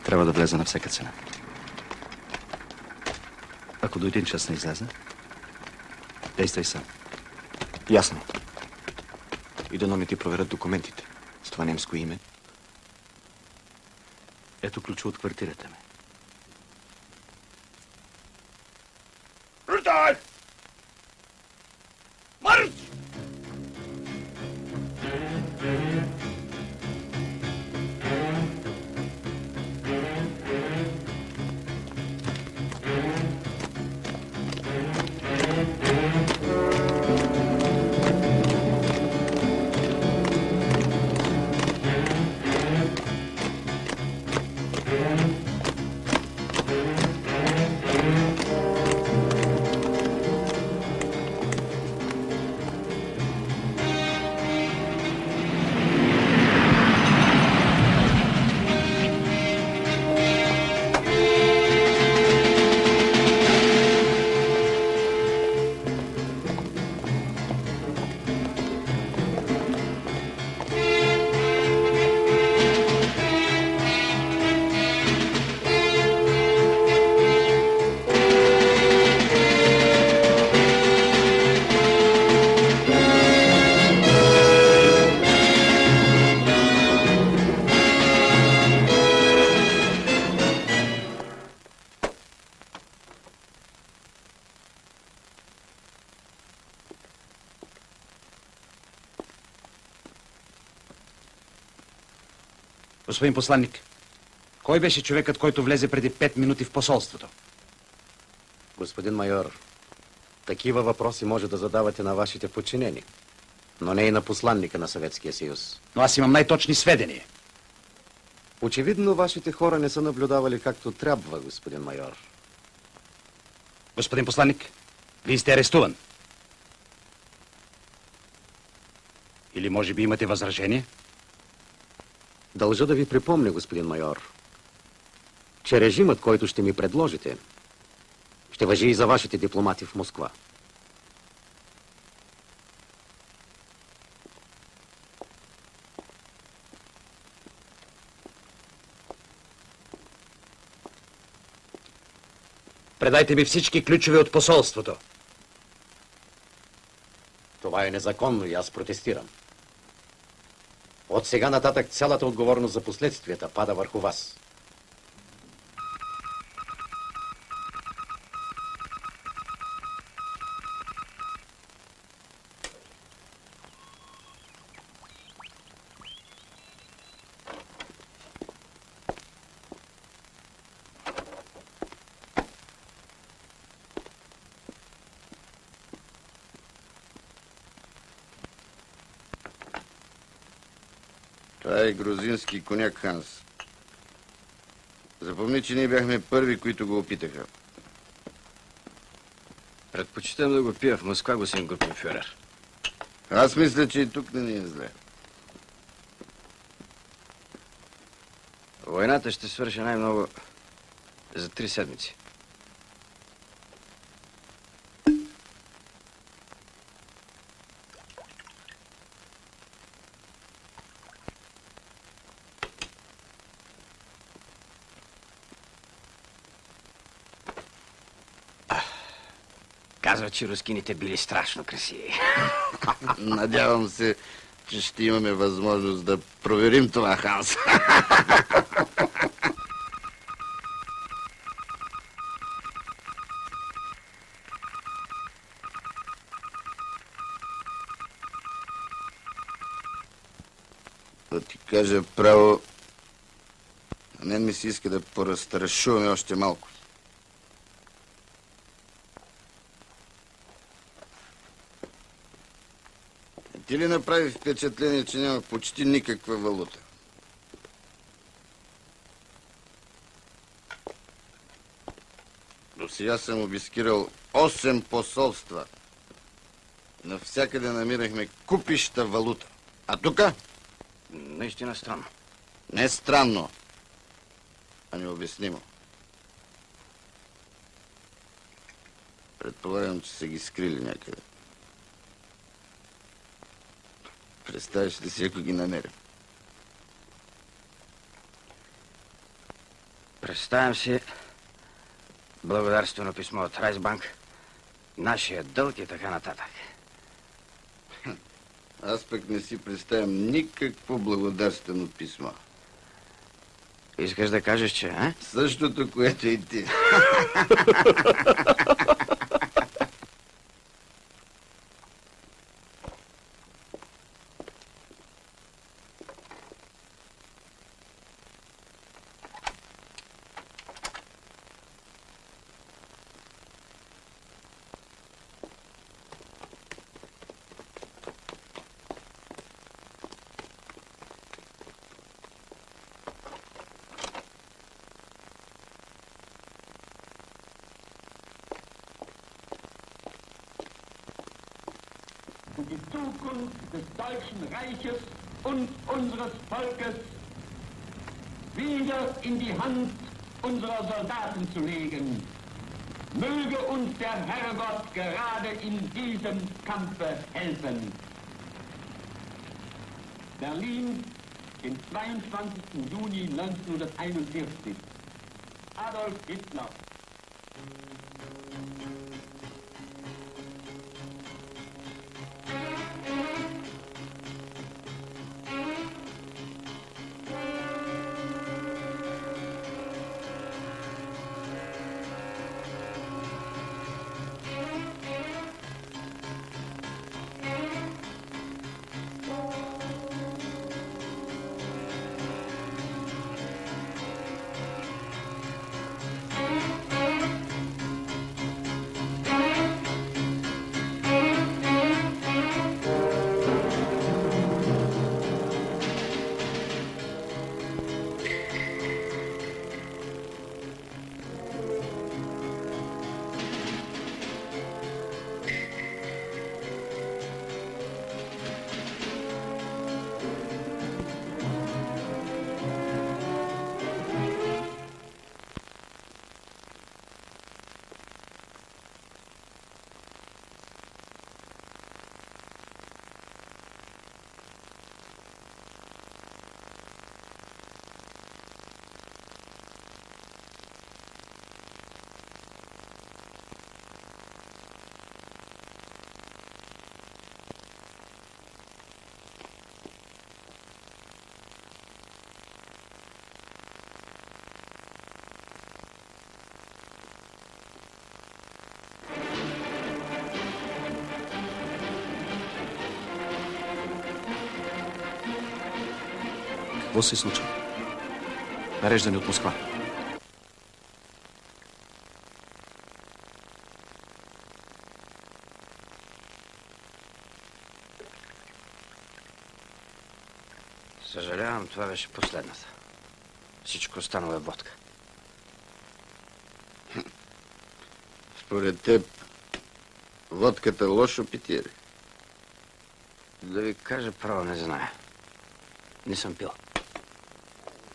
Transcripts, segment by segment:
Трябва да влезе на всяка цена. Ако до един час не излезе, действай сам. Ясно. И дано ми ти проверят документите с това немско име. Ето ключа от квартирата ми. Рудольф! Марш! Господин посланник, кой беше човекът, който влезе преди 5 минути в посолството? Господин майор, такива въпроси може да задавате на вашите подчинени, но не и на посланника на Съветския съюз. Но аз имам най-точни сведения. Очевидно, вашите хора не са наблюдавали както трябва, господин майор. Господин посланник, вие сте арестуван. Или може би имате възражение? Дължа да ви припомня, господин майор, че режимът, който ще ми предложите, ще важи и за вашите дипломати в Москва. Предайте ми всички ключове от посолството. Това е незаконно и аз протестирам. От сега нататък цялата отговорност за последствията пада върху вас. Това е грузински коняк, Ханс. Запомни, че ние бяхме първи, които го опитаха. Предпочитам да го пия в Москва, господин Групенфюрер. Аз мисля, че и тук не ни е зле. Войната ще свърши най-много за 3 седмици. Казва, че рускините били страшно красиви. Надявам се, че ще имаме възможност да проверим това, Ханс. Да ти кажа право, на мен ми се иска да поразстрашуваме още малко. Ти ли направи впечатление, че няма почти никаква валута? До сега съм обискирал 8 посолства. Навсякъде намирахме купища валута. А тука? Наистина странно. Не странно, а необяснимо. Предполагам, че са ги скрили някъде. Представяш ли си, ако ги намерим? Представям си благодарствено писмо от Райсбанк, нашия дълг и така нататък. Аз пък не си представям никакво благодарствено писмо. Искаш да кажеш, че, а? Същото, което и ти. Die Zukunft des Deutschen Reiches und unseres Volkes wieder in die Hand unserer Soldaten zu legen. Möge uns der Herrgott gerade in diesem Kampfe helfen. Berlin, den 22. Juni 1941. Adolf Hitler. Какво се случва? Нареждане от Москва. Съжалявам, това беше последната. Всичко останало е водка. Според теб, водката лошо питие ли? Да ви кажа право, не зная. Не съм пил.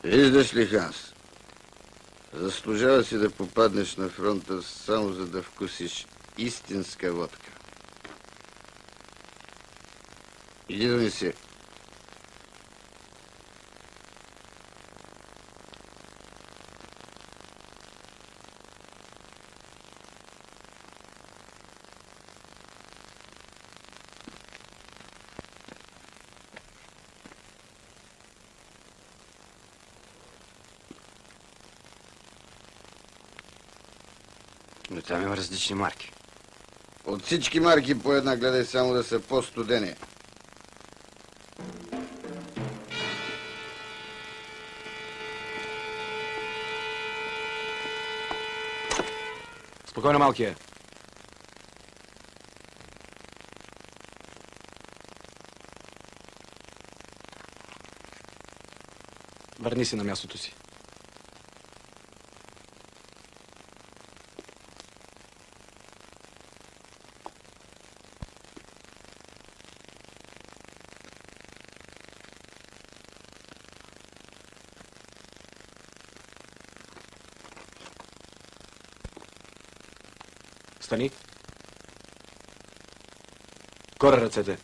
Виждаш ли, Ханс? Заслужава си да попаднеш на фронта само за да вкусиш истинска водка. Иди донеси. Но там има различни марки. От всички марки по една гледай само да са по-студени. Спокойно, малкия. Върни се на мястото си. Стани. Горе ръцете.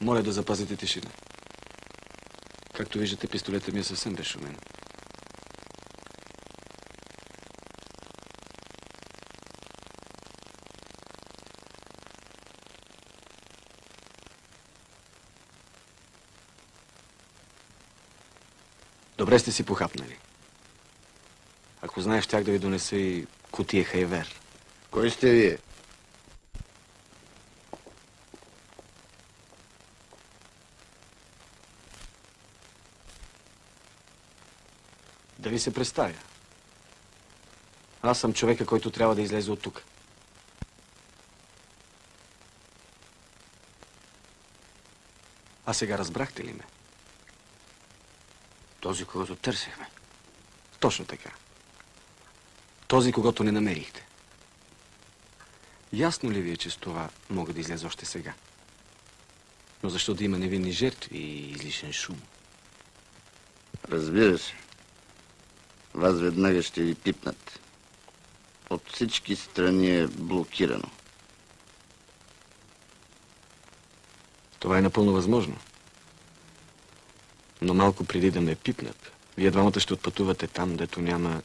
Моля да запазите тишина. Както виждате, пистолетът ми е съвсем безшумен. Добре сте си похапнали. Ако знаеш, щях да ви донеса и кутия хайвер. Кой сте вие? Да ви се представя. Аз съм човека, който трябва да излезе от тук. А сега разбрахте ли ме? Този, когото търсихме. Точно така. Този, когато не намерихте. Ясно ли ви е, че с това мога да изляза още сега? Но защо да има невинни жертви и излишен шум? Разбира се. Вас веднага ще ви пипнат. От всички страни е блокирано. Това е напълно възможно. Но малко преди да ме пипнат, вие двамата ще отпътувате там, дето няма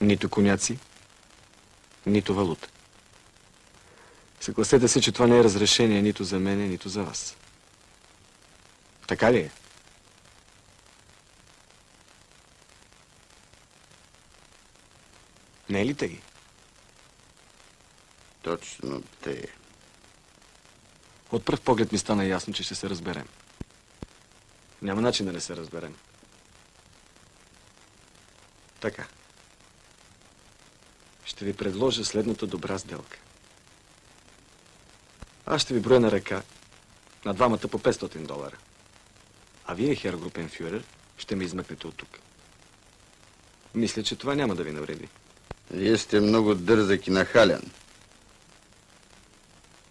нито коняци, нито валута. Съгласете се, че това не е разрешение нито за мене, нито за вас. Така ли е? Не е ли тъй? Точно те. От пръв поглед ми стана ясно, че ще се разберем. Няма начин да не се разберем. Така. Ще ви предложа следната добра сделка. Аз ще ви броя на ръка на двамата по $500. А вие, хер Групенфюрер, ще ме измъкнете от тук. Мисля, че това няма да ви навреди. Вие сте много дързък и нахален.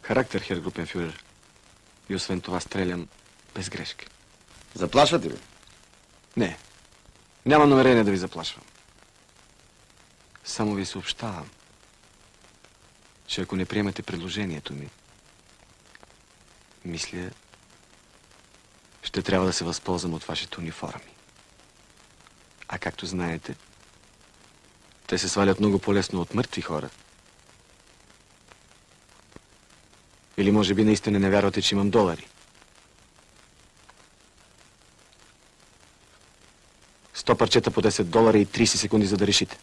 Характер, хер Групенфюрер. И освен това стрелям без грешка. Заплашвате ли? Не. Няма намерение да ви заплашвам. Само ви съобщавам, че ако не приемате предложението ми, мисля, ще трябва да се възползвам от вашите униформи. А както знаете, те се свалят много по-лесно от мъртви хора. Или може би наистина не вярвате, че имам $. 100 парчета по $10 и 30 секунди, за да решите.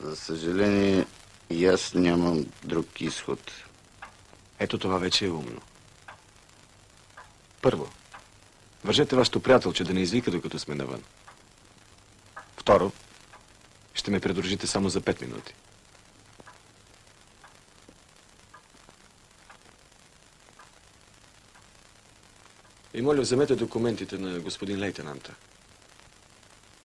За съжаление, и аз нямам друг изход. Ето това вече е умно. Първо, вържете вашето приятелче да не извика, докато сме навън. Второ, ще ме придружите само за 5 минути. И моля, вземете документите на господин лейтенанта.